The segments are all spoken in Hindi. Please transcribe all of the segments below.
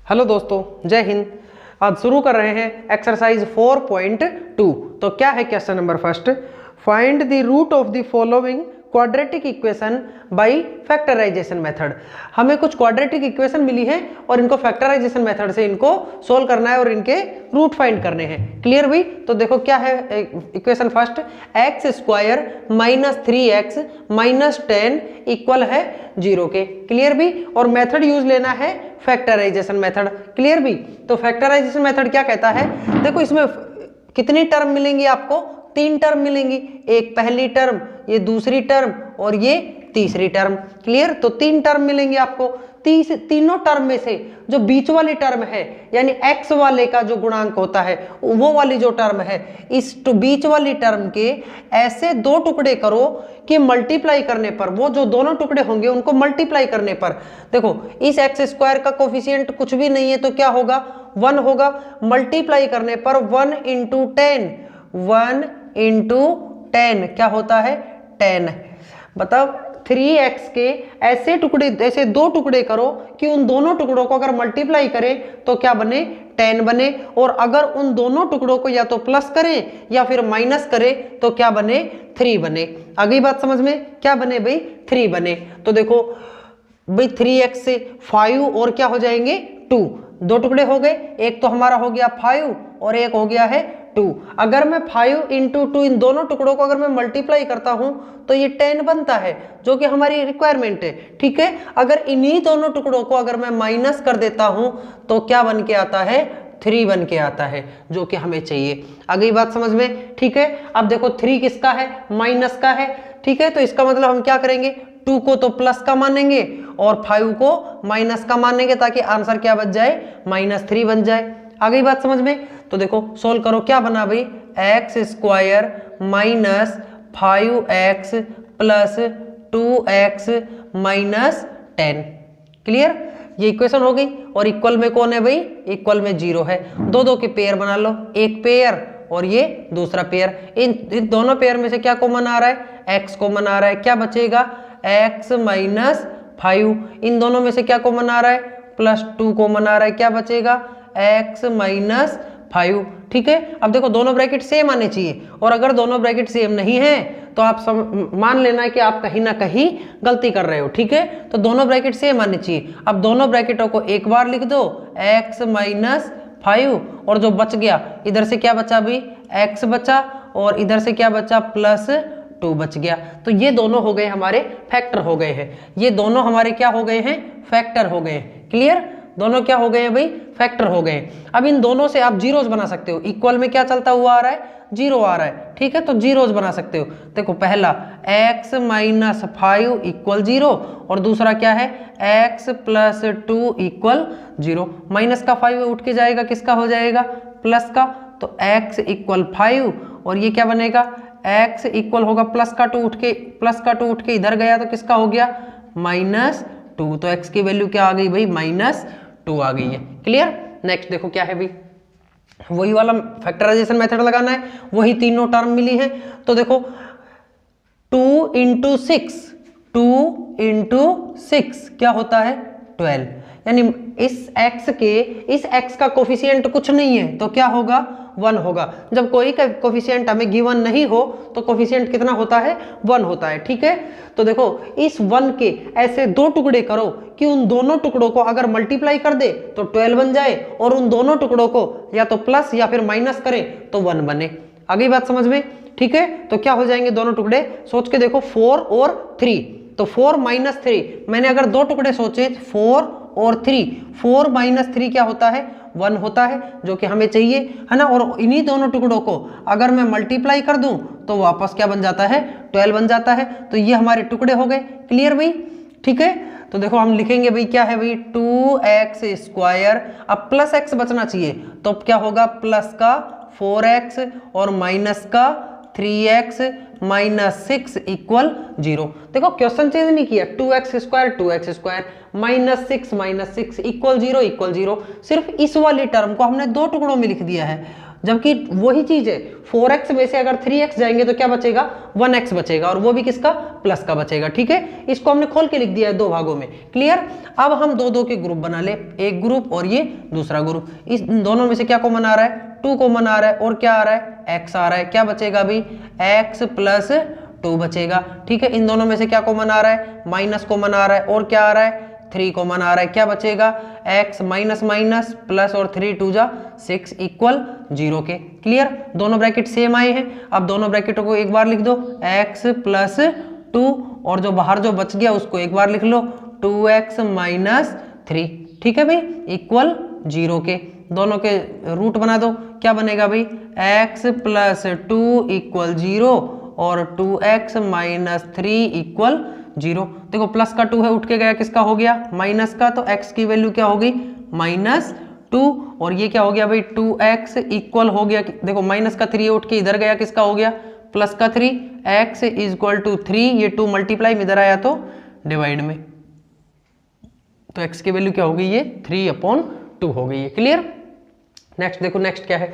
हेलो दोस्तों, जय हिंद। आज शुरू कर रहे हैं एक्सरसाइज 4.2। तो क्या है question number first, find the root of the following quadratic equation by factorisation method. हमें कुछ क्वाड्रेटिक इक्वेशन मिली है और इनको फैक्टराइजेशन मेथड से इनको सोल्व करना है और इनके रूट फाइंड करने हैं। क्लियर भाई? तो देखो क्या है equation first, x square minus 3x minus 10 equal है 0 के। क्लियर भी? और मेथड यूज लेना है फैक्टराइजेशन मेथड। क्लियर भी? तो फैक्टराइजेशन मेथड क्या कहता है, देखो इसमें कितनी टर्म मिलेंगी आपको, 3 टर्म मिलेंगी, एक पहली टर्म, ये दूसरी टर्म और ये तीसरी टर्म। क्लियर? तो 3 टर्म मिलेंगे आपको। तीनों टर्म में से जो बीच वाली टर्म है यानी x वाले का जो गुणांक होता है वो वाली जो टर्म है, इस बीच वाली टर्म के ऐसे 2 टुकड़े करो कि मल्टीप्लाई करने पर वो जो दोनों टुकड़े होंगे उनको मल्टीप्लाई करने पर देखो इस एक्स स्क्वायर का कोफिशिएंट कुछ भी नहीं है तो क्या होगा, 1 होगा। मल्टीप्लाई करने पर 1 इंटू 10, 1 इंटू 10 क्या होता है, 10। बताओ 3x के ऐसे टुकड़े, ऐसे 2 टुकड़े करो कि उन दोनों टुकड़ों को अगर मल्टीप्लाई करें तो क्या बने, 10 बने। और अगर उन दोनों टुकड़ों को या तो प्लस करें या फिर माइनस करें तो क्या बने, 3 बने। आगे बात समझ में, क्या बने भाई, 3 बने। तो देखो भाई 3x से 5 और क्या हो जाएंगे, 2। 2 टुकड़े हो गए, एक तो हमारा हो गया 5 और एक हो गया है 2। अगर मैं 5 इंटू 2 इन दोनों टुकड़ों को अगर मैं मल्टीप्लाई करता हूं तो ये 10 बनता है जो कि हमारी रिक्वायरमेंट है। ठीक है? अगर इन्हीं दोनों टुकड़ों को अगर मैं माइनस कर देता हूं तो क्या बन के आता है, 3 बन के आता है जो कि हमें चाहिए। आगे बात समझ में? ठीक है। अब देखो 3 किसका है, माइनस का है। ठीक है? तो इसका मतलब हम क्या करेंगे, 2 को तो प्लस का मानेंगे और 5 को माइनस का मानेंगे ताकि आंसर क्या बच जाए, -3 बन जाए। आगे बात समझ में? तो देखो सोल्व करो, क्या बना भाई, x square minus 5x plus 2x minus 10। Clear? ये इक्वेशन हो गई। और इक्वल में कौन है भाई, इक्वल में 0 है। 2 के पेयर बना लो, एक पेयर और ये दूसरा पेयर। इन दोनों पेयर में से क्या कॉमन आ रहा है, x कॉमन आ रहा है। क्या बचेगा, x माइनस 5। इन दोनों में से क्या कॉमन आ रहा है, +2 कॉमन आ रहा है। क्या बचेगा, x माइनस 5। ठीक है? अब देखो दोनों ब्रैकेट सेम आने चाहिए और अगर दोनों ब्रैकेट सेम नहीं है तो आप मान लेना कि आप कहीं ना कहीं गलती कर रहे हो। ठीक है? तो दोनों ब्रैकेट सेम आने चाहिए। अब दोनों ब्रैकेटों को एक बार लिख दो, x माइनस 5 और जो बच गया इधर से क्या बचा भी, x बचा और इधर से क्या बचा, +2 बच गया। तो ये दोनों हो गए हमारे फैक्टर हो गए हैं। ये दोनों हमारे क्या हो गए हैं, फैक्टर हो गए हैं। क्लियर? दोनों क्या हो गए हैं भाई, फैक्टर हो गए। अब इन दोनों से आप जीरोस बना सकते हो। इक्वल में क्या चलता हुआ आ रहा है, 0 आ रहा है। ठीक है? तो जीरोस बना सकते हो। देखो पहला x माइनस 5 इक्वल 0 और दूसरा क्या है, x प्लस 2 इक्वल 0। माइनस का 5 उठ के जाएगा, किसका हो जाएगा, प्लस का। तो x इक्वल 5 और ये क्या बनेगा, x इक्वल होगा प्लस का 2 उठ के इधर गया तो किसका हो गया, -2। तो x की वैल्यू क्या आ गई भाई, -2 आ गई है। क्लियर? नेक्स्ट देखो क्या है भाई, वही वाला फैक्टराइजेशन मेथड लगाना है। वही तीनों टर्म मिली है तो देखो 2 इंटू 6 क्या होता है, 12। यानी इस x का कोफिशिएंट कुछ नहीं है तो क्या होगा, 1 होगा। जब कोई का कोफिशिएंट हमें गिवन नहीं हो तो कोफिशिएंट कितना होता है, 1 होता है। ठीक है? तो देखो इस 1 के ऐसे 2 टुकड़े करो कि उन दोनों टुकड़ों को अगर मल्टीप्लाई कर दे तो 12 बन जाए और उन दोनों टुकड़ों को या तो प्लस या फिर माइनस करें तो 1 बने। आगे बात समझ में? ठीक है? तो क्या हो जाएंगे दोनों टुकड़े, सोच के देखो 4 और 3। तो 4 माइनस 3, मैंने अगर 2 टुकड़े सोचे 4 और 3, 4 माइनस 3 क्या होता है, 1 होता है जो कि हमें चाहिए, है ना। और इन्हीं दोनों टुकड़ों को अगर मैं मल्टीप्लाई कर दूं तो वापस क्या बन जाता है, 12 बन जाता है। तो ये हमारे टुकड़े हो गए। क्लियर भाई? ठीक है? तो देखो हम लिखेंगे भाई क्या है भाई, 2x स्क्वायर, अब प्लस x बचना चाहिए तो क्या होगा, प्लस का 4x और माइनस का 3x माइनस 6 इक्वल 0। देखो क्वेश्चन चेंज नहीं किया, 2x स्क्वायर -6 इक्वल 0 सिर्फ इस वाली टर्म को हमने 2 टुकड़ों में लिख दिया है। जबकि वही चीज है 4x में से अगर 3x जाएंगे तो क्या बचेगा 1x बचेगा, और वो भी किसका प्लस का बचेगा। ठीक है, इसको हमने खोल के लिख दिया है दो भागों में। क्लियर। अब हम दो दो के ग्रुप बना ले, एक ग्रुप और ये दूसरा ग्रुप। इस दोनों में से क्या कॉमन आ रहा है 2 कॉमन आ रहा है, और क्या आ रहा है x आ रहा है। क्या बचेगा भाई x प्लस 2 बचेगा। ठीक है, इन दोनों में से क्या कॉमन आ रहा है माइनस कॉमन आ रहा है, और क्या आ रहा है 3 कॉमन आ रहा है। क्या बचेगा x माइनस माइनस प्लस और 3 2 जा 6 इक्वल 0 के। क्लियर, दोनों ब्रैकेट सेम आए हैं। अब दोनों ब्रैकेटों को एक बार लिख दो x प्लस 2, और जो बाहर जो बच गया उसको एक बार लिख लो 2x माइनस 3। ठीक है भाई, इक्वल 0 के। दोनों के रूट बना दो, क्या बनेगा भाई x प्लस 2 इक्वल 0 और 2x माइनस 3 इक्वल 0। देखो प्लस का 2 है, उठ के गया किसका हो गया माइनस का, तो x की वैल्यू क्या होगी -2, और ये क्या हो गया भाई 2x इक्वल हो गया, देखो माइनस का 3 उठ के इधर गया किसका हो गया प्लस का 3, x इक्वल टू 3, ये 2 मल्टीप्लाई में इधर आया तो डिवाइड में, तो x की वैल्यू क्या हो गई ये 3/2 हो गई है। क्लियर। नेक्स्ट देखो, नेक्स्ट क्या है,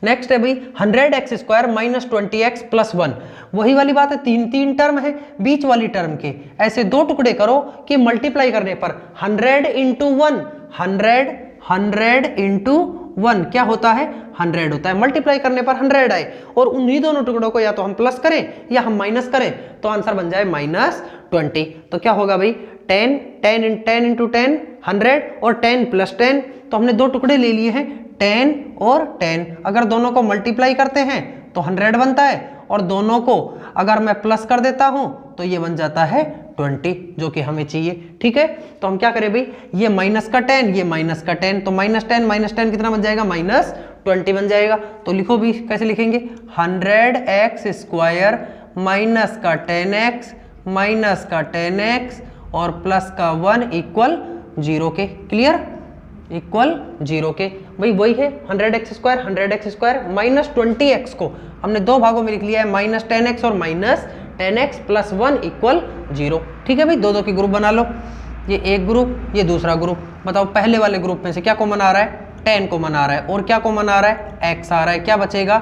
नेक्स्ट है भाई 100x square minus 20x plus 1। वही वाली बात है, तीन तीन टर्म है, बीच वाली टर्म के ऐसे दो टुकड़े करो कि मल्टीप्लाई करने पर 100 इंटू 1 100 इंटू 1 क्या होता है 100 होता है, मल्टीप्लाई करने पर 100 आए, और उन्हीं दोनों टुकड़ों को या तो हम प्लस करें या हम माइनस करें, तो आंसर बन जाए -20। तो क्या होगा भाई 10 इंटू 10 100 और 10 प्लस 10, तो हमने दो टुकड़े ले लिए हैं 10 और 10। अगर दोनों को मल्टीप्लाई करते हैं तो 100 बनता है, और दोनों को अगर मैं प्लस कर देता हूं तो ये बन जाता है 20, जो कि हमें चाहिए। ठीक है, तो हम क्या करें भाई, ये माइनस का 10 ये माइनस का 10, तो -10 कितना बन जाएगा -20 बन जाएगा। तो लिखो भी, कैसे लिखेंगे 100x स्क्वायर माइनस का 10x माइनस का 10x और प्लस का 1 इक्वल 0 के। क्लियर, इक्वल 0 के। भाई वही है 100x स्क्वायर -20x को हमने दो भागों में लिख लिया है, -10x और -10x प्लस 1 इक्वल 0। ठीक है भाई, दो दो के ग्रुप बना लो, ये एक ग्रुप ये दूसरा ग्रुप। बताओ पहले वाले ग्रुप में से क्या कॉमन आ रहा है 10 कॉमन आ रहा है, और क्या कॉमन आ रहा है x आ रहा है। क्या बचेगा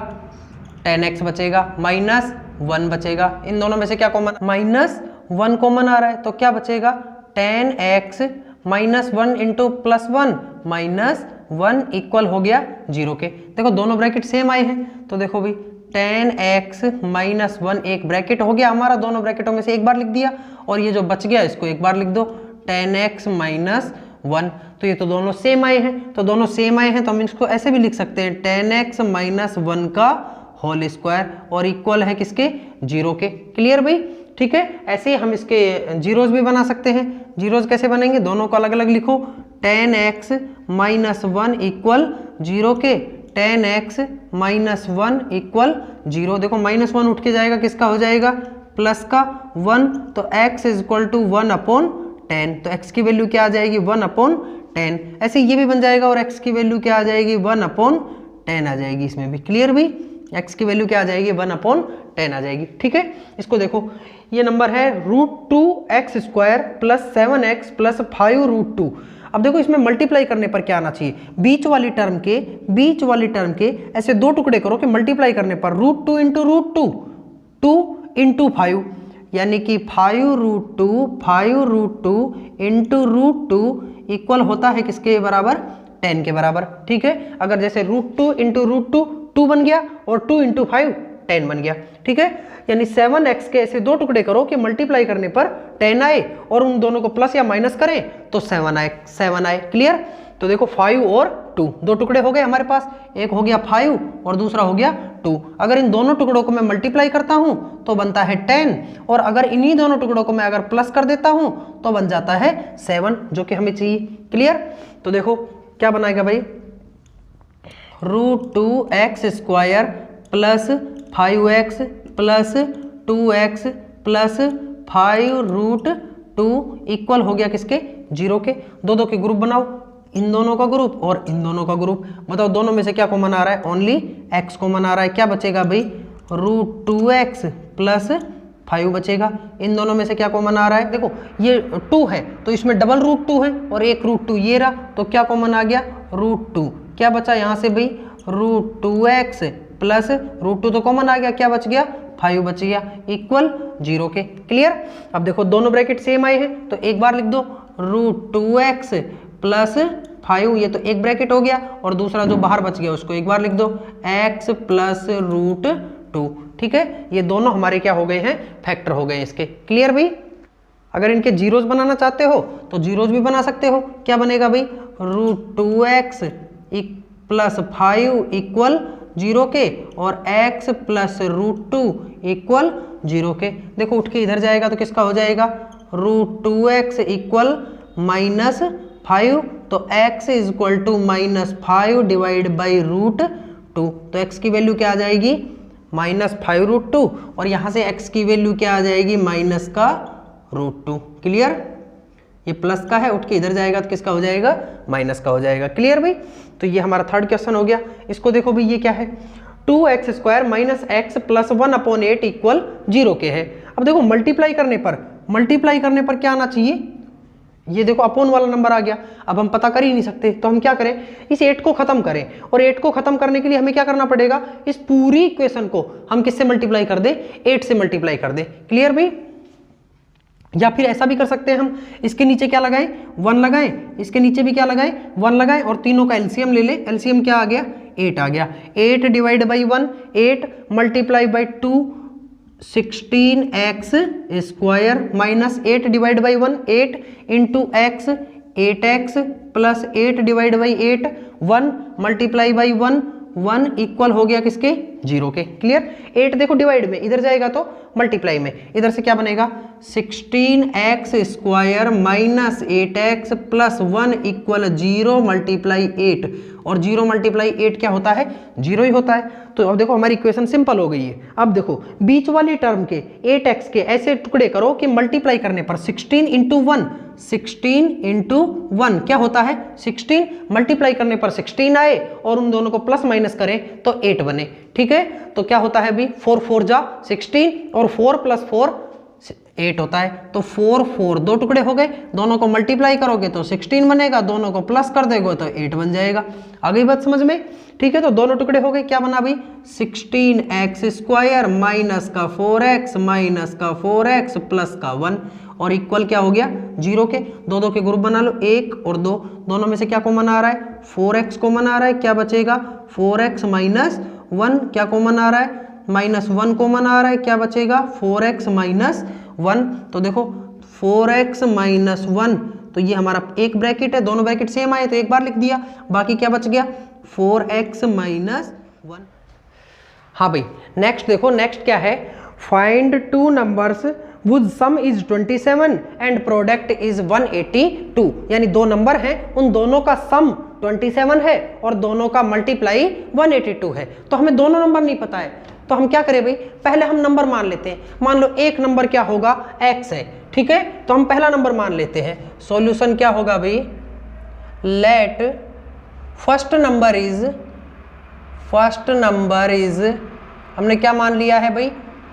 10x बचेगा, -1 बचेगा। इन दोनों में से क्या कॉमन -1 कॉमन आ रहा है, तो क्या बचेगा 10x -1 इंटू प्लस 1 -1 इक्वल हो गया 0 के। देखो दोनों ब्रैकेट सेम आए हैं, तो देखो भाई 10x -1 एक ब्रैकेट हो गया हमारा, दोनों ब्रैकेटों में से एक बार लिख दिया, और ये जो बच गया इसको एक बार लिख दो 10x -1। तो ये तो दोनों सेम आए हैं, तो दोनों सेम आए हैं तो हम इसको ऐसे भी लिख सकते हैं 10x -1 का होल स्क्वायर, और इक्वल है किसके 0 के। क्लियर भाई। ठीक है, ऐसे ही हम इसके जीरोज भी बना सकते हैं। जीरोज कैसे बनेंगे, दोनों को अलग अलग लिखो 10x -1 इक्वल 0 के, 10x -1 इक्वल 0। देखो -1 उठ के जाएगा किसका हो जाएगा प्लस का 1, तो x इक्वल टू 1/10, तो x की वैल्यू क्या आ जाएगी 1/10। ऐसे ये भी बन जाएगा, और x की वैल्यू क्या आ जाएगी 1/10 आ जाएगी इसमें भी। क्लियर भी, x की वैल्यू क्या आ जाएगी 1/10 आ जाएगी। ठीक है, इसको देखो, ये नंबर है √2x square plus 7x plus 5√2। अब देखो इसमें मल्टीप्लाई करने पर क्या आना चाहिए, बीच वाली टर्म के ऐसे दो टुकड़े करो कि मल्टीप्लाई करने पर √2 इंटू √2 2 इंटू 5, यानी कि 5√2 इंटू √2 इक्वल होता है किसके बराबर 10 के बराबर। ठीक है, अगर जैसे √2 इंटू √2 2 बन गया, और 2 इंटू 5 10 बन गया। ठीक है, यानी 7x के ऐसे दो टुकड़े करो कि मल्टीप्लाई करने पर 10 आए, और उन दोनों को प्लस या माइनस करें तो 7 आए। क्लियर। तो देखो 5 और 2 दो टुकड़े हो गए हमारे पास, एक हो गया 5 और दूसरा हो गया 2। अगर इन दोनों टुकड़ों को मैं मल्टीप्लाई करता हूं तो बनता है 10, और अगर इन्हीं दोनों टुकड़ों को मैं अगर प्लस कर देता हूं तो बन जाता है 7, जो कि हमें चाहिए। क्लियर। तो देखो क्या बनाएगा भाई, √2x square plus 5x plus 2x plus 5√2 equal हो गया किसके 0 के। दो दो के ग्रुप बनाओ, इन दोनों का ग्रुप और इन दोनों का ग्रुप। बताओ दोनों में से क्या कॉमन आ रहा है, ओनली x कॉमन आ रहा है। क्या बचेगा भाई √2x प्लस 5 बचेगा। इन दोनों में से क्या कॉमन आ रहा है, देखो ये 2 है तो इसमें डबल √2 है, और एक √2 ये रहा, तो क्या कॉमन आ गया √2। क्या बचा यहाँ से भाई √2x प्लस √2 तो कॉमन आ गया, क्या बच गया 5 बच गया इक्वल 0 के। क्लियर। अब देखो दोनों ब्रैकेट सेम आए हैं तो एक बार लिख दो √2x प्लस 5, ये तो एक ब्रैकेट हो गया, और दूसरा जो बाहर बच गया उसको एक बार लिख दो x प्लस √2। ठीक है, ये दोनों हमारे क्या हो गए हैं, फैक्टर हो गए इसके। क्लियर भाई। अगर इनके जीरोज बनाना चाहते हो तो जीरोज भी बना सकते हो। क्या बनेगा भाई, √2x प्लस 5 इक्वल 0 के, और x प्लस √2 इक्वल 0 के। देखो उठ के इधर जाएगा तो किसका हो जाएगा, √2x इक्वल -5, तो x is equal to -5 divide by √2, तो x की वैल्यू क्या आ जाएगी, -5√2, और यहाँ से x की वैल्यू क्या आ जाएगी, माइनस का √2। क्लियर। ये प्लस का है, उठ के इधर जाएगा तो किसका हो जाएगा, माइनस का हो जाएगा। क्लियर भाई। तो ये हमारा थर्ड क्वेश्चन हो गया। इसको देखो भाई, ये क्या है, 2x² - x प्लस 1/8 इक्वल 0 के है। अब देखो मल्टीप्लाई करने पर क्या आना चाहिए, ये देखो अपोन वाला नंबर आ गया। अब हम पता कर ही नहीं सकते तो हम क्या करें, इस 8 को खत्म करें, और 8 को खत्म करने के लिए हमें क्या करना पड़ेगा, इस पूरी इक्वेशन को हम किससे मल्टीप्लाई कर दें, 8 से मल्टीप्लाई कर दें। क्लियर भाई। या फिर ऐसा भी कर सकते हैं हम, इसके नीचे क्या लगाएं, 1 लगाएं, इसके नीचे भी क्या लगाएं, 1 लगाएं, और तीनों का एलसीएम ले लें। एलसीएम क्या आ गया, 8 आ गया। 8 divide by 1 8 multiply by 2 16x² minus 8 divide by 1 8 into x 8x plus 8 divide by 8 1 multiply by 1 equal हो गया किसके, 0 के। क्लियर। 8 देखो डिवाइड में, इधर जाएगा तो मल्टीप्लाई में, इधर से क्या बनेगा 16x² minus 8x plus 1 equal 0 multiply 8, और 0 मल्टीप्लाई 8 क्या होता है, 0 ही होता है। तो अब देखो हमारी इक्वेशन सिंपल हो गई है। अब देखो बीच वाली टर्म के 8x के ऐसे टुकड़े करो कि मल्टीप्लाई करने पर 16 इंटू 1 क्या होता है, 16 मल्टीप्लाई करने पर 16 आए, और उन दोनों को प्लस माइनस करें तो 8 बने। ठीक है, तो क्या होता है अभी 4 4 जा 16, और 4 + 4 8 होता है। तो 4 4 दो टुकड़े हो गए, दोनों को मल्टीप्लाई करोगे तो 16 बनेगा, दोनों को प्लस कर देगो तो 8 बन जाएगा। आ गई बात समझ में। ठीक है, तो दोनों टुकड़े हो गए, क्या बना भाई 16x² माइनस का 4x माइनस का 4x प्लस का 1, और इक्वल क्या हो गया 0 के। दो के ग्रुप बना लो, 1 और 2, दोनों में से क्या कॉमन आ रहा है, 4x कॉमन आ रहा है, क्या बचेगा 4x माइनस 1, क्या कॉमन आ रहा है, -1 कॉमन आ रहा है, क्या बचेगा 4x माइनस 1। तो देखो 4x माइनस 1, तो ये हमारा एक ब्रैकेट है, दोनों ब्रैकेट सेम आए तो एक बार लिख दिया, बाकी क्या बच गया 4x माइनस 1। हाँ भाई, नेक्स्ट देखो, नेक्स्ट क्या है, find 2 numbers whose sum is 27 and product is 182। यानी 2 नंबर हैं, उन दोनों का सम 27 है और दोनों का मल्टीप्लाई 182 है। तो हमें दोनों नंबर नहीं पता है, तो हम क्या करें भाई, पहले हम नंबर मान लेते हैं। मान लो एक नंबर क्या होगा, x है। ठीक है, तो हम पहला नंबर मान लेते हैं। सॉल्यूशन क्या होगा भाई, लेट फर्स्ट नंबर इज हमने क्या मान लिया है भाई,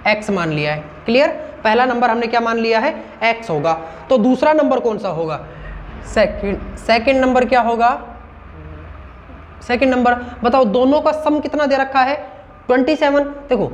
x मान लिया है। क्लियर। पहला नंबर हमने क्या मान लिया है, x होगा। तो दूसरा नंबर कौन सा होगा, सेकंड नंबर क्या होगा, सेकंड नंबर बताओ, दोनों का सम कितना दे रखा है 27। देखो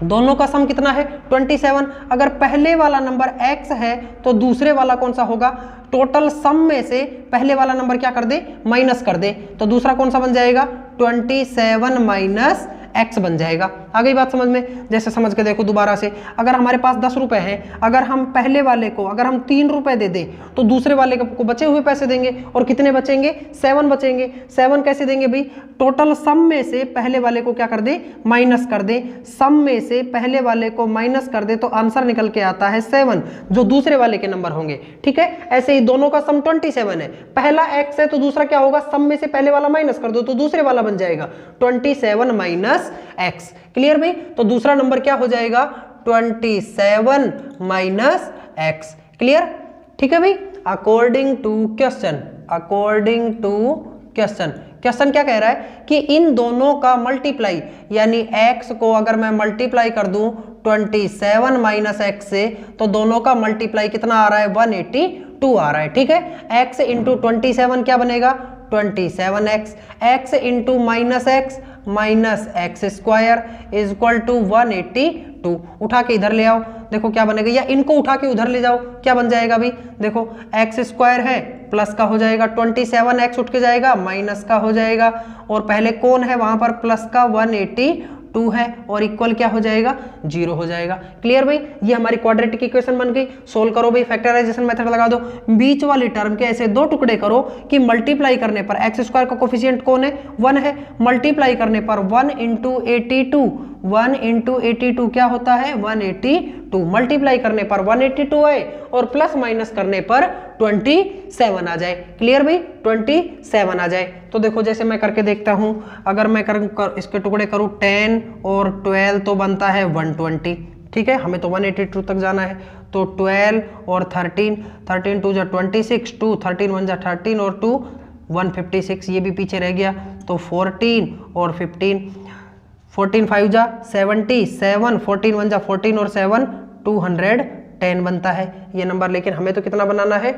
दोनों का सम कितना है 27। अगर पहले वाला नंबर x है तो दूसरे वाला कौन सा होगा, टोटल सम में से पहले वाला नंबर क्या कर दे, माइनस कर दे, तो दूसरा कौन सा बन जाएगा 27 माइनस x बन जाएगा। आ गई बात समझ में। जैसे समझ के देखो दोबारा से, अगर हमारे पास 10 रुपए हैं, अगर हम पहले वाले को अगर हम 3 रुपए दे दें तो दूसरे वाले को बचे हुए पैसे देंगे, और कितने बचेंगे 7 बचेंगे। 7 कैसे देंगे भाई, टोटल सम में से पहले वाले को क्या कर दे, माइनस कर दे। सम में से पहले वाले को माइनस कर दे तो आंसर निकल के आता है 7, जो दूसरे वाले के नंबर होंगे। ठीक है, ऐसे ही दोनों का सम 27 है, पहला x है तो दूसरा क्या होगा, सम में से पहले वाला माइनस कर दो तो दूसरे वाला बन जाएगा 27 माइनस x। क्लियर भाई। तो दूसरा नंबर क्या हो जाएगा 27 माइनस x। क्लियर। ठीक है भाई। अकॉर्डिंग टू क्वेश्चन क्या कह रहा है कि इन दोनों का मल्टीप्लाई, यानी x को अगर मैं मल्टीप्लाई कर दूं 27 माइनस x से, तो दोनों का मल्टीप्लाई कितना आ रहा है 182 आ रहा है। ठीक है, x इंटू 27 क्या बनेगा 27x, x into minus x square is equal to 182। उठा के इधर ले आओ, देखो क्या बनेगा, या इनको उठा के उधर ले जाओ, क्या बन जाएगा भाई, देखो एक्स स्क्वायर है प्लस का हो जाएगा 27x उठ के जाएगा माइनस का हो जाएगा, और पहले कौन है वहां पर प्लस का 182 है, और इक्वल क्या हो जाएगा 0 हो जाएगा। क्लियर भाई, ये हमारी क्वाड्रेटिक इक्वेशन बन गई। सोल्व करो भाई, फैक्टराइजेशन मेथड लगा दो, बीच वाली टर्म के ऐसे दो टुकड़े करो कि मल्टीप्लाई करने पर एक्स स्क्वायर का कोफिशिएंट कौन है 1 है, मल्टीप्लाई करने पर 1 इंटू 82 क्या होता है 182, मल्टीप्लाई करने पर 182 आए और प्लस माइनस करने पर 27 आ जाए। क्लियर भाई, 27 आ जाए। तो देखो जैसे मैं करके देखता हूं, अगर मैं इसके टुकड़े करूं 10 और 12 तो बनता है 120, ठीक है, हमें तो 182 तक जाना है। तो 12 और 13 2 जा 26, 2 13 1 जा 13 और 2 156, ये भी पीछे रह गया। तो 14 और 14 5 जा 70, 7 14 1 जा 14 और 7 210 बनता है ये नंबर। लेकिन हमें तो कितना बनाना है,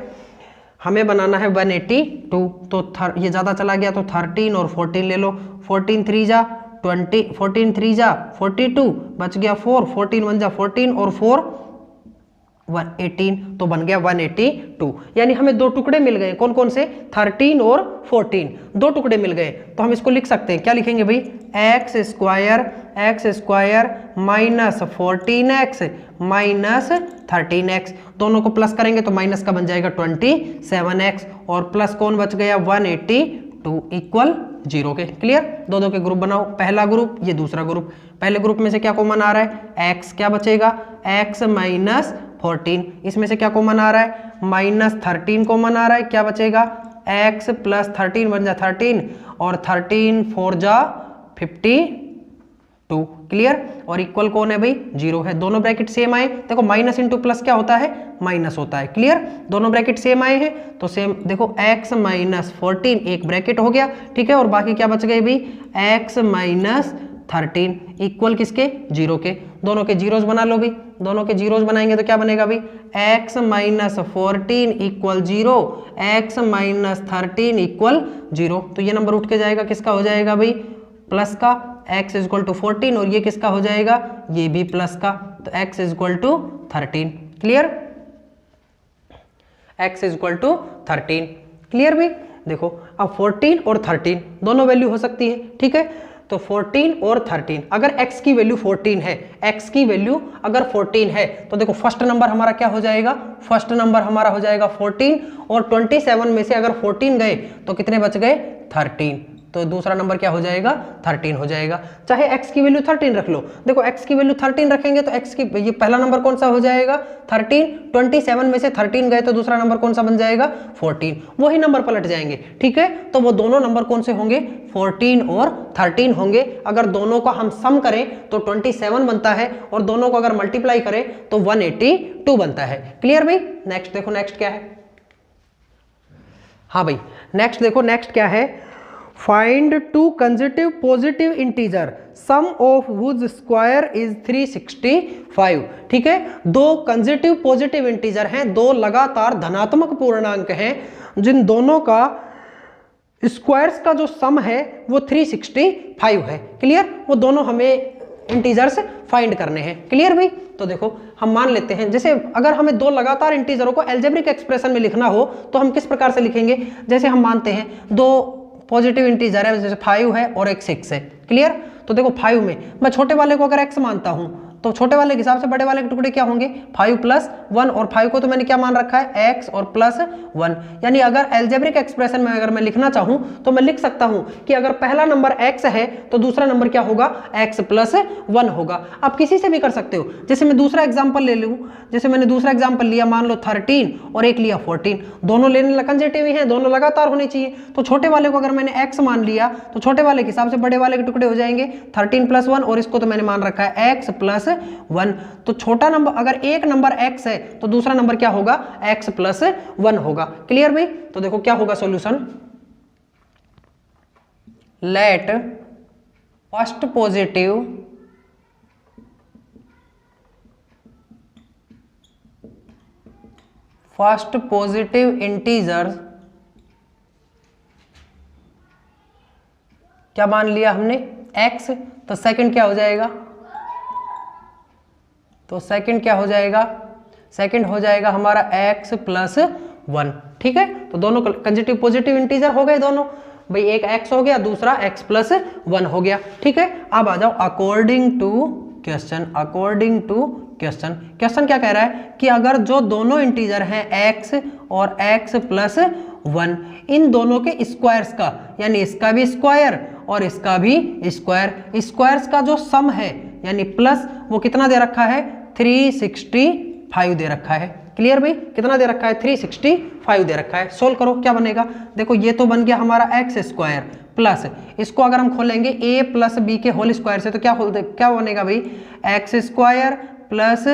हमें बनाना है 182। तो ये ज़्यादा चला गया तो 13 और 14 ले लो, 14 3 जा 20, 14 3 जा 42, बच गया 4, 14 1 जा 14 और 4 118, तो बन गया 182। यानी हमें दो टुकड़े मिल गए, कौन कौन से 13 और 14, दो टुकड़े मिल गए। तो हम इसको लिख सकते हैं, क्या लिखेंगे भाई, x square minus 14x minus 13x, दोनों को प्लस करेंगे तो माइनस का बन जाएगा 27x, और प्लस कौन बच गया 182 इक्वल 0 के। क्लियर, दो के ग्रुप बनाओ, पहला ग्रुप ये दूसरा ग्रुप, पहले ग्रुप में से क्या कॉमन आ रहा है x, क्या बचेगा x माइनस 14, इसमें से क्या कॉमन आ रहा है माइनस 13 कॉमन आ रहा है, क्या बचेगा x प्लस 13 बन जा 13 और 13 4 जा 52। क्लियर, और इक्वल कौन है भाई 0 है, दोनों ब्रैकेट सेम आए। देखो माइनस इंटू प्लस क्या होता है माइनस होता है। क्लियर, दोनों ब्रैकेट सेम आए हैं तो सेम, देखो x माइनस 14 एक ब्रैकेट हो गया, ठीक है, और बाकी क्या बच गए भाई x माइनस 13 इक्वल किसके 0 के, दोनों के जीरोस बना लो भाई, दोनों के जीरोस बनाएंगे तो क्या बनेगा भाई x minus 14 equal 0, x minus 13 equal 0। तो ये नंबर उठ के जाएगा, किसका हो जाएगा भाई प्लस का, x इज इक्वल टू 14, और ये किसका हो जाएगा ये भी प्लस का, तो x is equal to 13। Clear, x is equal to 13। Clear भाई, देखो अब 14 और 13 दोनों वैल्यू हो सकती है, ठीक है, तो 14 और 13, अगर x की वैल्यू 14 है, x की वैल्यू अगर 14 है तो देखो फर्स्ट नंबर हमारा क्या हो जाएगा, फर्स्ट नंबर हमारा हो जाएगा 14, और 27 में से अगर 14 गए तो कितने बच गए 13, तो दूसरा नंबर क्या हो जाएगा 13 हो जाएगा। चाहे x की वैल्यू 13 रख लो, देखो x की वैल्यू 13 रखेंगे तो x की ये पहला नंबर कौन सा हो जाएगा 13, 27 में से 13 गए तो दूसरा नंबर कौन सा बन जाएगा 14, वही नंबर पलट जाएंगे, ठीक है। तो वो दोनों नंबर कौन से होंगे 14 और 13 होंगे। अगर दोनों का हम सम करें तो 27 बनता है, और दोनों को अगर मल्टीप्लाई करें तो 182 बनता है। क्लियर भाई, नेक्स्ट देखो, नेक्स्ट क्या है, हाँ भाई नेक्स्ट देखो, नेक्स्ट क्या है, find two consecutive positive integer sum of whose square is 365। ठीक है, दो कंसेक्यूटिव पॉजिटिव इंटीजर हैं, दो लगातार धनात्मक पूर्णांक हैं, जिन दोनों का स्क्वायर्स का जो सम है वो 365 है। क्लियर, वो दोनों हमें इंटीजर्स फाइंड करने हैं। क्लियर भाई, तो देखो हम मान लेते हैं, जैसे अगर हमें दो लगातार इंटीजरों को अलजेब्रिक एक्सप्रेशन में लिखना हो तो हम किस प्रकार से लिखेंगे, जैसे हम मानते हैं दो पॉजिटिव इंटीजर है, जैसे 5 है और एक 6 है। क्लियर, तो देखो 5 में मैं छोटे वाले को अगर x मानता हूं तो छोटे वाले के हिसाब से बड़े वाले के टुकड़े क्या होंगे 5 + 1, और 5 को तो मैंने क्या मान रखा है x और +1। यानी अगर अलजेब्रिक एक्सप्रेशन में अगर मैं लिखना चाहूं तो मैं लिख सकता हूं कि अगर पहला नंबर x है तो दूसरा नंबर क्या होगा x + 1 होगा। आप किसी से भी कर सकते हो, जैसे मैं दूसरा एग्जाम्पल ले लूं, जैसे मैंने दूसरा एग्जाम्पल लिया, मान लो 13 और एक लिया 14, दोनों लेने कंसेक्यूटिव ही हैं, दोनों लगातार होने चाहिए। तो छोटे वाले को अगर मैंने x मान लिया तो छोटे वाले के हिसाब से बड़े वाले के टुकड़े हो जाएंगे 13 + 1, और इसको तो मैंने मान रखा है x + 1। तो छोटा नंबर अगर एक नंबर x है तो दूसरा नंबर क्या होगा x + 1 होगा। क्लियर भाई, तो देखो क्या होगा solution, let first positive integer क्या मान लिया हमने x, तो सेकंड क्या हो जाएगा, तो सेकंड क्या हो जाएगा, सेकंड हो जाएगा हमारा x प्लस 1। ठीक है, तो दोनों कंसेक्यूटिव पॉजिटिव इंटीजर हो गए दोनों भाई, एक x हो गया, दूसरा x प्लस 1 हो गया। ठीक है, अब आ जाओ according to question. According to question, question क्या कह रहा है कि अगर जो दोनों इंटीजर हैं x और x प्लस 1, इन दोनों के स्क्वायर्स का, यानी इसका भी स्क्वायर और इसका भी स्क्वायर, स्क्वायर्स का जो सम है यानी प्लस, वो कितना दे रखा है, 365 दे रखा है। क्लियर भाई, कितना दे रखा है, 365 दे रखा है। सोल्व करो, क्या बनेगा, देखो ये तो बन गया हमारा एक्स स्क्वायर प्लस, इसको अगर हम खोलेंगे ए प्लस बी के होल स्क्वायर से, तो क्या बनेगा भाई, x square plus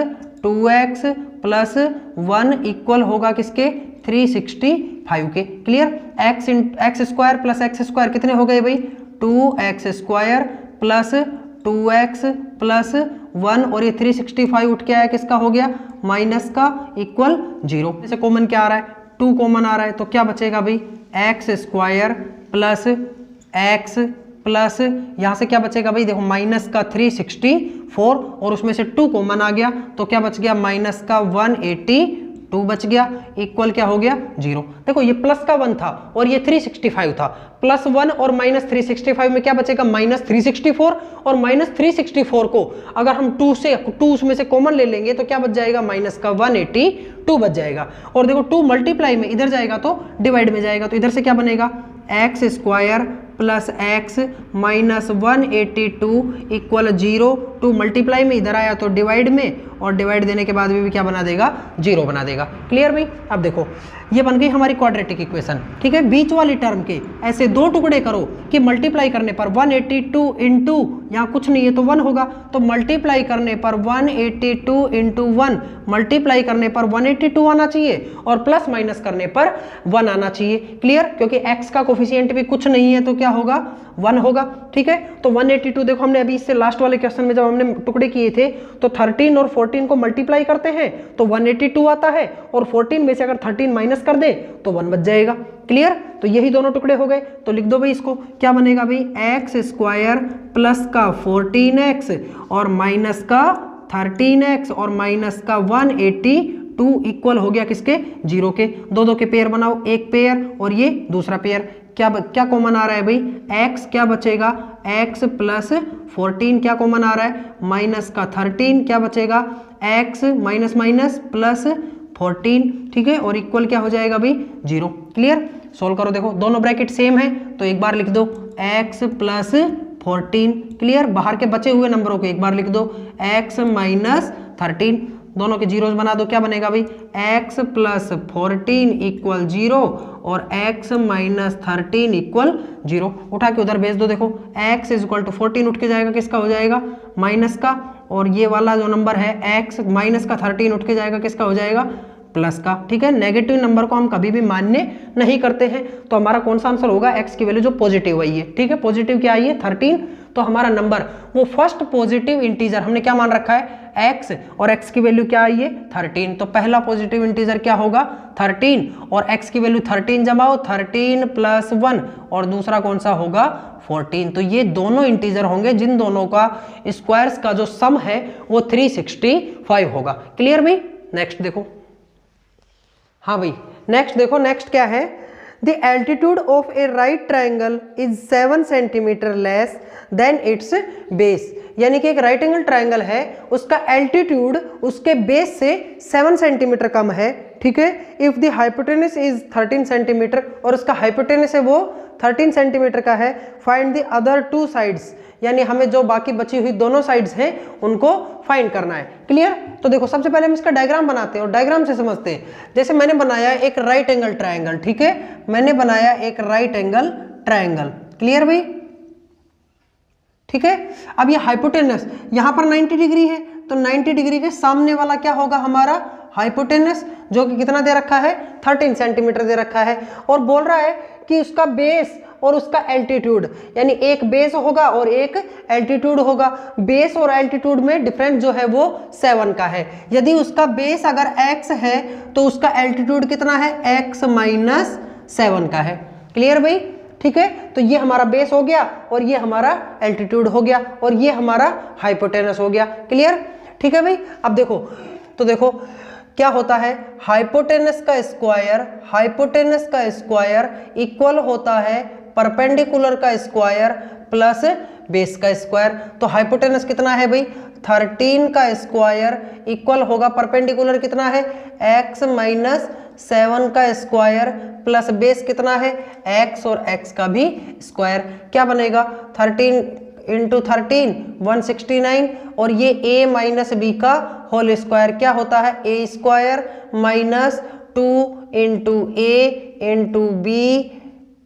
2x plus 1 equal होगा किसके, 365 के। Clear, x square plus x square कितने हो गए भाई, 2x square plus 2x plus 1, और ये 365 उठ के आया किसका हो गया, माइनस का, इक्वल 0। जैसे कॉमन क्या आ रहा है, 2 कॉमन आ रहा है, तो क्या बचेगा भाई, x square plus x plus यहाँ से क्या बचेगा भाई, देखो माइनस का 364 और उसमें से 2 कॉमन आ गया, तो क्या बच गया, माइनस का 182 बच गया, इक्वल क्या हो गया, 0। देखो ये प्लस का 1 था और ये 365 था, प्लस 1 और माइनस 365 में क्या बचेगा, माइनस 364, और माइनस 364 को अगर हम 2 उसमें से कॉमन ले लेंगे तो क्या बच जाएगा, माइनस का 182 बच जाएगा। और देखो 2 मल्टीप्लाई में इधर जाएगा तो डिवाइड में जाएगा, तो इधर से क्या बनेगा, x square plus x minus 182 equal 0। 2 multiply में इधर आया तो डिवाइड में, और डिवाइड देने के बाद भी क्या बना देगा, 0 बना देगा। क्लियर भाई, अब देखो ये बन गई हमारी क्वाड्रेटिक इक्वेशन। ठीक है, बीच वाली टर्म के ऐसे 2 टुकड़े करो कि मल्टीप्लाई करने पर 182 इंटू, यहाँ कुछ नहीं है तो 1 होगा, तो मल्टीप्लाई करने पर 182 इंटू 1, मल्टीप्लाई करने पर 182 आना चाहिए और प्लस माइनस करने पर 1 आना चाहिए। क्लियर, क्योंकि x का कोफिशिएंट भी कुछ नहीं है तो क्या होगा, 1 होगा। ठीक है, तो 182 देखो हमने अभी इससे लास्ट वाले क्वेश्चन में जब हमने टुकड़े किए थे तो 13 और 14 को मल्टीप्लाई करते हैं तो 182 आता है, और 14 में से अगर 13 माइनस कर दे तो 1 बच जाएगा। क्लियर, तो यही दोनों टुकड़े हो गए, तो लिख दो भाई इसको, क्या बनेगा भाई, एक्स स्क्वायर प्लस का 14x और माइनस का 13x और माइनस का 182 इक्वल हो गया किसके, 0 के। 2 के पेयर बनाओ, एक पेयर और ये दूसरा पेयर, क्या कॉमन आ रहा है भाई, x क्या बचेगा, x प्लस 14 क्या कॉमन आ रहा है, माइनस का 13 क्या बचेगा, x माइनस माइनस प्लस 14। ठीक है, और इक्वल क्या हो जाएगा भाई, 0। क्लियर, सोल्व करो, देखो दोनों ब्रैकेट सेम है तो एक बार लिख दो x प्लस 14। क्लियर, बाहर के बचे हुए नंबरों को एक बार लिख दो x माइनस 13, दोनों के जीरोस बना दो, क्या बनेगा भाई, x प्लस 14 इक्वल 0 और x माइनस 13 इक्वल 0। उठा के उधर भेज दो, देखो x इक्वल टू 14 उठ के जाएगा किसका हो जाएगा, माइनस का, और ये वाला जो नंबर है x माइनस का 13 उठ के जाएगा किसका हो जाएगा, प्लस का। ठीक है, नेगेटिव नंबर को हम कभी भी मान्य नहीं करते हैं, तो हमारा कौन सा आंसर होगा, x की वैल्यू जो पॉजिटिव आई है। ठीक है, पॉजिटिव क्या आई है, 13, तो हमारा नंबर वो फर्स्ट पॉजिटिव इंटीजर हमने क्या मान रखा है, x, और x की वैल्यू क्या आई है, 13, तो पहला पॉजिटिव इंटीजर क्या होगा, 13, और x की वैल्यू 13 जमाओ, 13 प्लस 1, और दूसरा कौन सा होगा, 14। तो ये दोनों इंटीजर होंगे जिन दोनों का स्क्वायर्स का जो सम है वो 365 होगा। क्लियर भाई, नेक्स्ट देखो, हाँ भाई नेक्स्ट देखो, नेक्स्ट क्या है, the altitude of A right triangle is 7 centimetre less than it's base, यानी कि एक राइट एंगल ट्राइंगल है, उसका एल्टीट्यूड उसके बेस से 7 सेंटीमीटर कम है। ठीक है, if the hypotenuse is 13 centimetre, और उसका हाइपोटेनस है वो 13 सेंटीमीटर का है, फाइंड द अदर 2 साइड्स, यानी हमें जो बाकी बची हुई दोनों साइड्स हैं उनको फाइंड करना है। क्लियर, तो देखो सबसे पहले हम इसका डायग्राम बनाते हैं और डायग्राम से समझते हैं। जैसे मैंने बनाया एक राइट एंगल ट्रायंगल, ठीक है, मैंने बनाया एक राइट एंगल ट्रायंगल। क्लियर भाई, ठीक है, अब ये हाइपोटेनस यहाँ पर 90 डिग्री है, तो 90 डिग्री के सामने वाला क्या होगा हमारा हाइपोटेनस, जो कि कितना दे रखा है, 13 सेंटीमीटर दे रखा है, और बोल रहा है कि उसका बेस और उसका एल्टीट्यूड, यानी एक बेस होगा और एक एल्टीट्यूड होगा। बेस और एल्टीट्यूड में डिफरेंस जो है वो 7 का है। यदि उसका बेस अगर x है तो उसका एल्टीट्यूड कितना है, x माइनस 7 का है। क्लियर भाई, ठीक है। तो ये हमारा बेस हो गया और ये हमारा एल्टीट्यूड हो गया और ये हमारा हाइपोटेनस हो गया। क्लियर, ठीक है भाई। अब देखो, तो देखो क्या होता है, हाइपोटेनस का स्क्वायर इक्वल होता है परपेंडिकुलर का स्क्वायर प्लस बेस का स्क्वायर। तो हाइपोटेनस कितना है भाई, 13 का स्क्वायर इक्वल होगा परपेंडिकुलर कितना है, x माइनस 7 का स्क्वायर प्लस बेस कितना है, x और x का भी स्क्वायर। क्या बनेगा, 13 इंटू 13 169 और ये a माइनस बी का होल स्क्वायर क्या होता है, a square minus 2 into a into b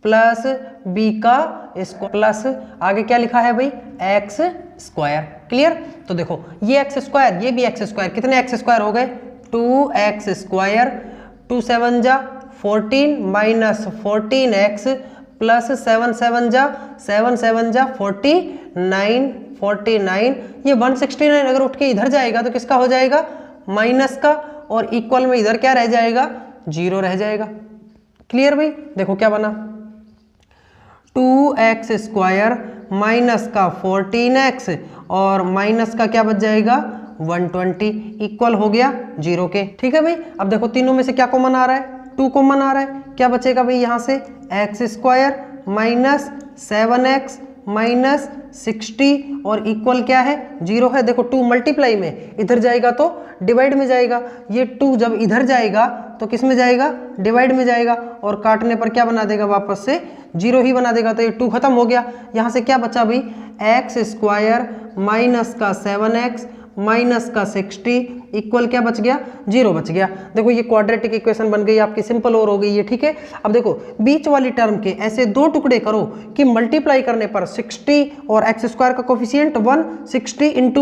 plus b का स्क्वायर प्लस आगे क्या लिखा है भाई, एक्स स्क्वायर। क्लियर, तो देखो ये एक्स स्क्वायर ये भी एक्स स्क्वायर, कितने एक्स स्क्वायर हो गए, 2x स्क्वायर, 2 7 जा 14 माइनस 14x प्लस 7 7 जा 49 ये 169 अगर उठ के इधर जाएगा तो किसका हो जाएगा, माइनस का, और इक्वल में इधर क्या रह जाएगा, 0 रह जाएगा। क्लियर भाई, देखो क्या बना, 2x स्क्वायर माइनस का 14x और माइनस का क्या बच जाएगा 120 इक्वल हो गया 0 के। ठीक है भाई, अब देखो तीनों में से क्या कॉमन आ रहा है, 2 कॉमन आ रहा है, क्या बचेगा भाई यहाँ से, x square minus 7x minus 60 और इक्वल क्या है 0 है। देखो 2 मल्टीप्लाई में इधर जाएगा तो डिवाइड में जाएगा, ये 2 जब इधर जाएगा तो किस में जाएगा, डिवाइड में जाएगा, और काटने पर क्या बना देगा, वापस से 0 ही बना देगा। तो ये 2 खत्म हो गया। यहाँ से क्या बचा भाई, एक्स स्क्वायर माइनस का 7x माइनस का 60 इक्वल क्या बच गया, 0 बच गया। देखो ये क्वाड्रेटिक इक्वेशन बन गई आपकी, सिंपल और हो गई है। ठीक है, अब देखो बीच वाली टर्म के ऐसे 2 टुकड़े करो कि मल्टीप्लाई करने पर 60 और एक्स स्क्वायर का कोफिशिएंट 1, 60 इंटू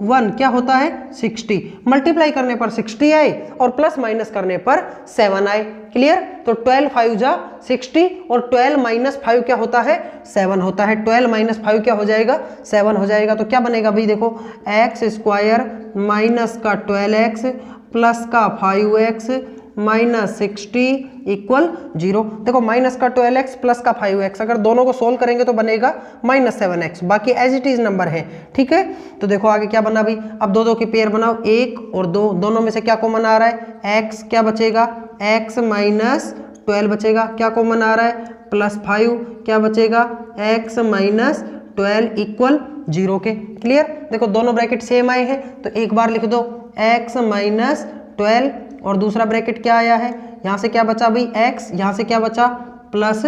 1 क्या होता है 60, मल्टीप्लाई करने पर 60 आए और प्लस माइनस करने पर 7 आए। क्लियर, तो 12 5 जा 60 और 12 माइनस 5 क्या होता है, 7 होता है। 12 माइनस 5 क्या हो जाएगा, 7 हो जाएगा। तो क्या बनेगा भाई, देखो एक्स स्क्वायर माइनस का 12x प्लस का 5x माइनस 60 इक्वल 0। देखो माइनस का 12x प्लस का 5x अगर दोनों को सोल्व करेंगे तो बनेगा माइनस 7x, बाकी एज इट इज नंबर है। ठीक है, तो देखो आगे क्या बना भाई, अब दो की पेयर बनाओ, 1 और 2, दोनों में से क्या कॉमन आ रहा है, x क्या बचेगा, x माइनस 12 बचेगा, क्या कॉमन आ रहा है, प्लस 5 क्या बचेगा, x माइनस 12 इक्वल 0 के। क्लियर, देखो दोनों ब्रैकेट सेम आए हैं तो एक बार लिख दो x माइनस 12 और दूसरा ब्रैकेट क्या आया है, यहाँ से क्या बचा भाई x, यहाँ से क्या बचा प्लस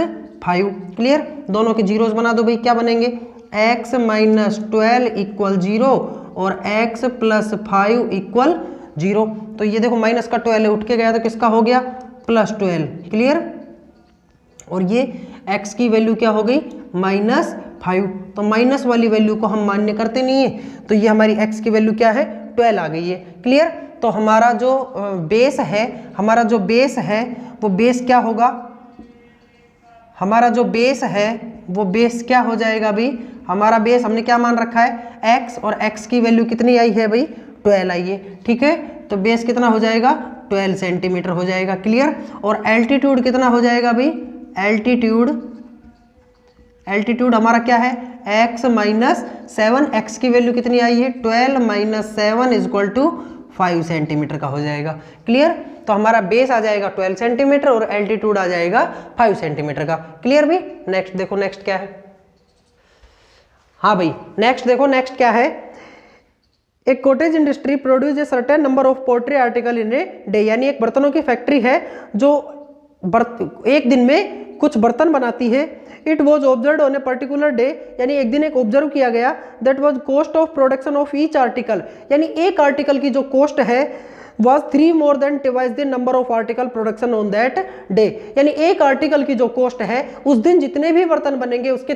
5। क्लियर, दोनों के जीरोस बना दो भाई, क्या बनेंगे, x माइनस 12 इक्वल 0 और x प्लस 5 इक्वल 0। तो ये देखो माइनस का 12 उठ के गया तो किसका हो गया, प्लस 12। क्लियर, और ये x की वैल्यू क्या हो गई, माइनस 5। तो माइनस वाली वैल्यू को हम मान्य करते नहीं है, तो ये हमारी x की वैल्यू क्या है, 12 आ गई है। क्लियर, तो हमारा जो बेस है वो बेस क्या होगा, हमारा जो बेस है वो बेस क्या हो जाएगा भाई, हमारा बेस हमने क्या मान रखा है, x, और x की वैल्यू कितनी आई है भाई, 12 आई है। ठीक है, तो बेस कितना हो जाएगा, 12 सेंटीमीटर हो जाएगा। क्लियर, और एल्टीट्यूड कितना हो जाएगा भाई, एल्टीट्यूड हमारा क्या है, x माइनस 7, x की वैल्यू कितनी आई है, 12 माइनस 7 इक्वल टू 5 सेंटीमीटर का हो जाएगा। क्लियर, तो हमारा बेस आ जाएगा 12 सेंटीमीटर और एल्टीट्यूड आ जाएगा 5 सेंटीमीटर का। क्लियर भी, नेक्स्ट देखो, नेक्स्ट क्या है, हाँ भाई नेक्स्ट देखो, नेक्स्ट क्या है, एक cottage industry produce a certain number of poultry article in a day, यानी एक बर्तनों की फैक्ट्री है जो एक दिन में कुछ बर्तन बनाती है। It was observe on a particular day, यानी एक दिन एक ऑब्जर्व किया गया, that was cost of production of each article, यानी एक आर्टिकल की जो कॉस्ट है was 3 more than twice the number of article production on that day, यानी एक आर्टिकल की जो कॉस्ट है उस दिन जितने भी बर्तन बनेंगे उसके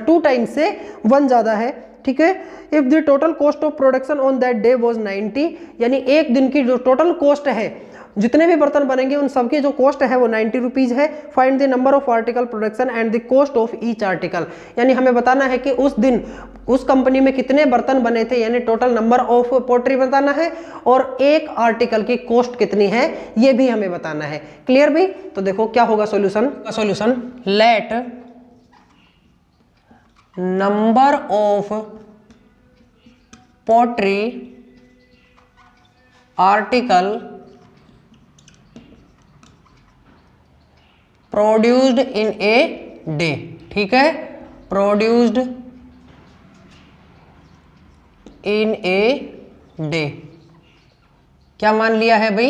2 टाइम्स से 1 ज़्यादा है। ठीक है, if the total cost of production on that day was 90, यानी एक दिन की जो टोटल कॉस्ट है जितने भी बर्तन बनेंगे उन सबकी जो कॉस्ट है वो 90 रुपीज़ है। Find the number of article production and the cost of each article, यानी हमें बताना है कि उस दिन उस कंपनी में कितने बर्तन बने थे, यानी टोटल नंबर ऑफ पोट्री बताना है, और एक आर्टिकल की कॉस्ट कितनी है ये भी हमें बताना है। क्लियर भाई? तो देखो क्या होगा solution, let number of poetry article produced in a day, ठीक है, प्रोड्यूस्ड इन ए डे, क्या मान लिया है भाई?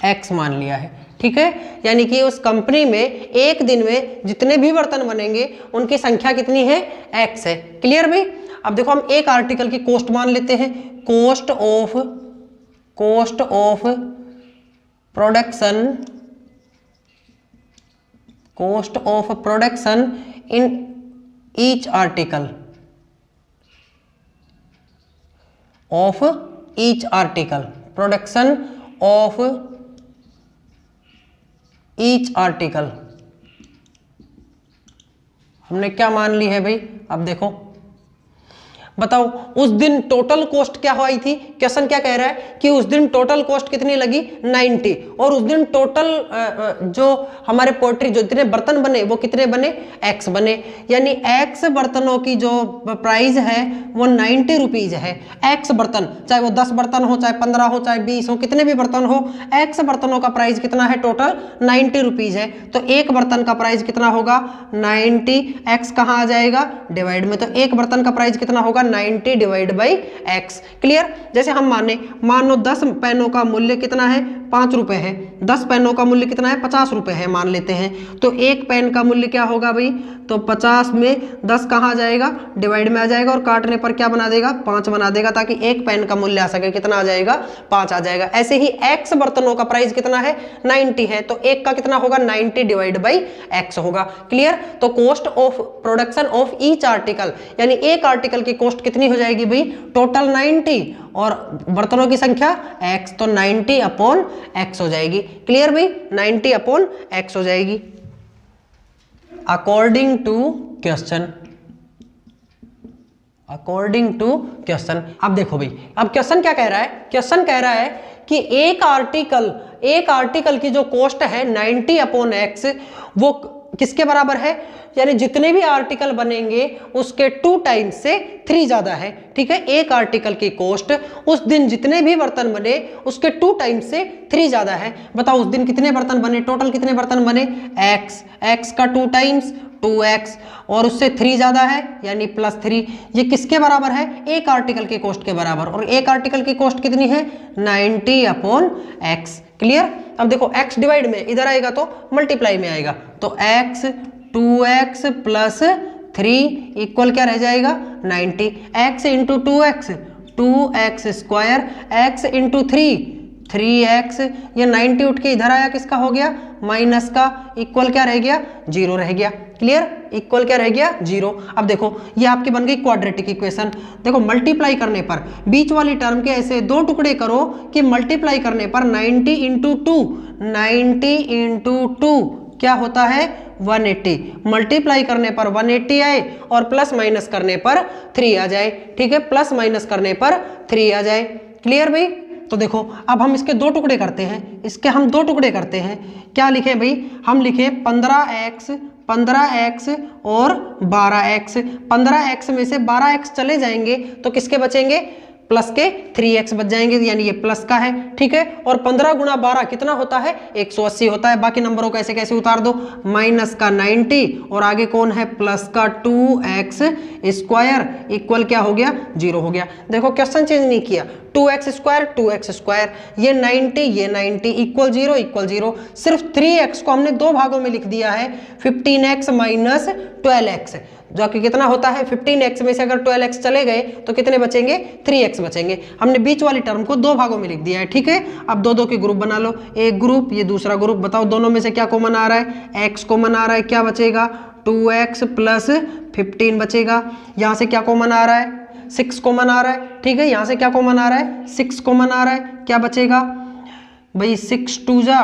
एक्स मान लिया है, ठीक है। यानी कि उस कंपनी में एक दिन में जितने भी बर्तन बनेंगे उनकी संख्या कितनी है? एक्स है। क्लियर भाई? अब देखो हम एक आर्टिकल की कॉस्ट मान लेते हैं, cost of production, cost of production in each article, of each article, production of each article हमने क्या मान ली है भाई? अब देखो बताओ उस दिन टोटल कॉस्ट क्या हुई थी? क्वेश्चन क्या कह रहा है कि उस दिन टोटल कॉस्ट कितनी लगी? 90, और उस दिन टोटल जो हमारे पोट्री जो जितने बर्तन बने वो कितने बने? एक्स बने, यानी एक्स बर्तनों की जो प्राइस है वो 90 रुपीज है। एक्स बर्तन, चाहे वो 10 बर्तन हो, चाहे 15 हो, चाहे 20 हो, कितने भी बर्तन हो, एक्स बर्तनों का प्राइस कितना है? टोटल 90 रुपीज है। तो एक बर्तन का प्राइस कितना होगा? 90, एक्स कहाँ आ जाएगा? डिवाइड में, तो एक बर्तन का प्राइस कितना होगा? 90 डिवाइड बाई एक्स। क्लियर? जैसे हम मान लो 10 पेनों का मूल्य कितना है? 5 रुपए है। 10 पेनों का मूल्य कितना है? 50 रुपए है मान लेते हैं। तो एक पेन का मूल्य क्या होगा भाई? तो 50 में 10 कहाँ आ जाएगा? डिवाइड में आ जाएगा, और काटने पर क्या बना देगा? 5 बना देगा, ताकि एक पेन का मूल्य आ सके। कितना आ जाएगा? 5 आ जाएगा। ऐसे ही एक्स बर्तनों का प्राइस कितना है? 90 है, तो एक का कितना होगा? 90 डिवाइड बाई एक्स होगा। क्लियर? तो cost of production of each article, यानी एक आर्टिकल की कॉस्ट कितनी हो जाएगी भाई? टोटल 90, और बर्तनों की संख्या x, तो 90 अपॉन x हो जाएगी। क्लियर भाई? 90 अपॉन x हो जाएगी according to question, according to question. अब देखो भाई, अब क्वेश्चन क्या कह रहा है? क्वेश्चन कह रहा है कि एक आर्टिकल की जो कॉस्ट है 90 अपॉन x, वो किसके बराबर है? यानी जितने भी आर्टिकल बनेंगे उसके 2 टाइम्स से 3 ज्यादा है। ठीक है, एक आर्टिकल की कॉस्ट उस दिन जितने भी बर्तन बने उसके 2 टाइम्स से 3 ज्यादा है। बताओ उस दिन कितने बर्तन बने? टोटल कितने बर्तन बने? x का 2 टाइम्स 2x, और उससे 3 ज्यादा है यानी +3। ये किसके बराबर है? एक आर्टिकल की कॉस्ट के बराबर, और एक आर्टिकल की कॉस्ट कितनी है? 90 अपॉन x। क्लियर? अब देखो x डिवाइड में इधर आएगा तो मल्टीप्लाई में आएगा, तो x 2x प्लस 3 इक्वल क्या रह जाएगा? 90। x into 2x 2x square, x into 3x, ये 90 उठ के इधर आया, किसका हो गया? माइनस का, इक्वल क्या रह गया? 0 रह गया। क्लियर? इक्वल क्या रह गया? 0। अब देखो ये आपकी बन गई क्वाड्रेटिक इक्वेशन। देखो मल्टीप्लाई करने पर बीच वाली टर्म के ऐसे 2 टुकड़े करो कि मल्टीप्लाई करने पर 90 इंटू 2 क्या होता है? 180। मल्टीप्लाई करने पर 180 आए और प्लस माइनस करने पर 3 आ जाए। ठीक है, प्लस माइनस करने पर 3 आ जाए। क्लियर भाई? तो देखो अब हम इसके 2 टुकड़े करते हैं, इसके हम 2 टुकड़े करते हैं। क्या लिखें भाई? हम लिखें 15x और 12x। 15x में से 12x चले जाएंगे तो किसके बचेंगे? प्लस के 3x बच जाएंगे, यानी ये प्लस का है। ठीक है, और 15 गुणा 12 कितना होता है? 180 होता है। बाकी नंबरों को ऐसे कैसे उतार दो? माइनस का 90 और आगे कौन है? प्लस का 2x स्क्वायर इक्वल क्या हो गया? 0 हो गया। देखो क्वेश्चन चेंज नहीं किया, 2x स्क्वायर, ये 90 इक्वल 0। सिर्फ 3x को हमने 2 भागों में लिख दिया है, 15x माइनस 12x, जो कि कितना होता है? 15x में से अगर 12x चले गए तो कितने बचेंगे? 3x बचेंगे। हमने बीच वाली टर्म को 2 भागों में लिख दिया है। ठीक है, अब 2 के ग्रुप बना लो, एक ग्रुप ये दूसरा ग्रुप। बताओ दोनों में से क्या कॉमन आ रहा है? x कॉमन आ रहा है, क्या बचेगा? 2x प्लस 15 बचेगा। यहाँ से क्या कॉमन आ रहा है? 6 कॉमन आ रहा है। ठीक है, यहाँ से क्या कॉमन आ रहा है? 6 कॉमन आ रहा है, क्या बचेगा? भाई 6 2 जा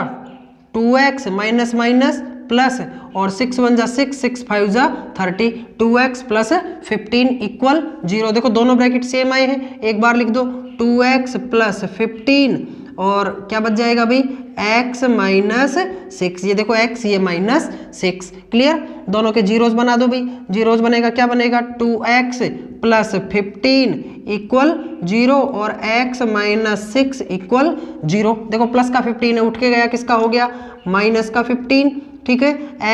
2x माइनस माइनस प्लस और 6 1 जा 6 6 5 जा 30 2x प्लस 15 इक्वल 0। देखो दोनों ब्रैकेट सेम आए हैं, एक बार लिख दो 2x प्लस 15 और क्या बच जाएगा भाई x माइनस 6। ये देखो x ये माइनस 6। क्लियर, दोनों के जीरोस बना दो भाई, जीरोस बनेगा क्या बनेगा 2x प्लस 15 इक्वल 0 और x माइनस 6 इक्वल 0। देखो प्लस का 15 है, उठ के गया, किसका हो गया माइनस का 15। ठीक है,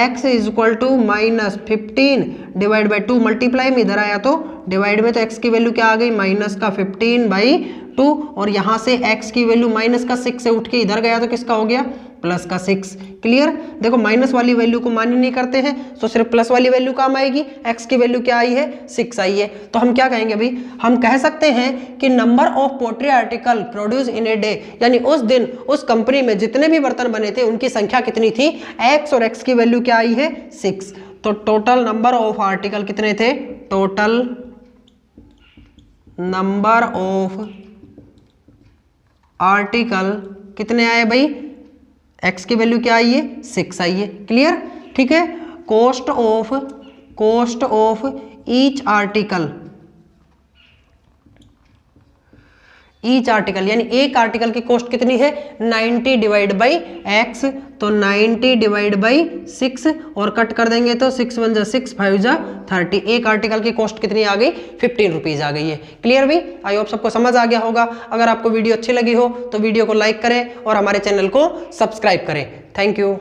x is equal to minus 15 divide by 2, multiply में इधर आया तो डिवाइड में, तो x की वैल्यू क्या आ गई माइनस का 15 बाई 2 और यहाँ से x की वैल्यू माइनस का 6 से उठ के इधर गया तो किसका हो गया प्लस का 6। क्लियर, देखो माइनस वाली वैल्यू को मान्य नहीं करते हैं तो सिर्फ प्लस वाली वैल्यू काम आएगी। x की वैल्यू क्या आई है 6 आई है, तो हम क्या कहेंगे भाई, हम कह सकते हैं कि number of poetry article produce in a day, यानी उस दिन उस कंपनी में जितने भी बर्तन बने थे उनकी संख्या कितनी थी x, और x की वैल्यू क्या आई है 6। तो टोटल नंबर ऑफ आर्टिकल कितने थे, टोटल नंबर ऑफ आर्टिकल कितने आए भाई, x की वैल्यू क्या आई है 6 आई है। क्लियर, ठीक है, cost of each article, each article यानी एक आर्टिकल की कॉस्ट कितनी है 90 डिवाइड बाई x, तो 90 डिवाइड बाई 6 और कट कर देंगे तो 6 1 जा 6 5 जा 30। एक आर्टिकल की कॉस्ट कितनी आ गई 15 रुपीज आ गई है। क्लियर भी, आई होप सबको समझ आ गया होगा। अगर आपको वीडियो अच्छी लगी हो तो वीडियो को लाइक करें और हमारे चैनल को सब्सक्राइब करें। Thank you.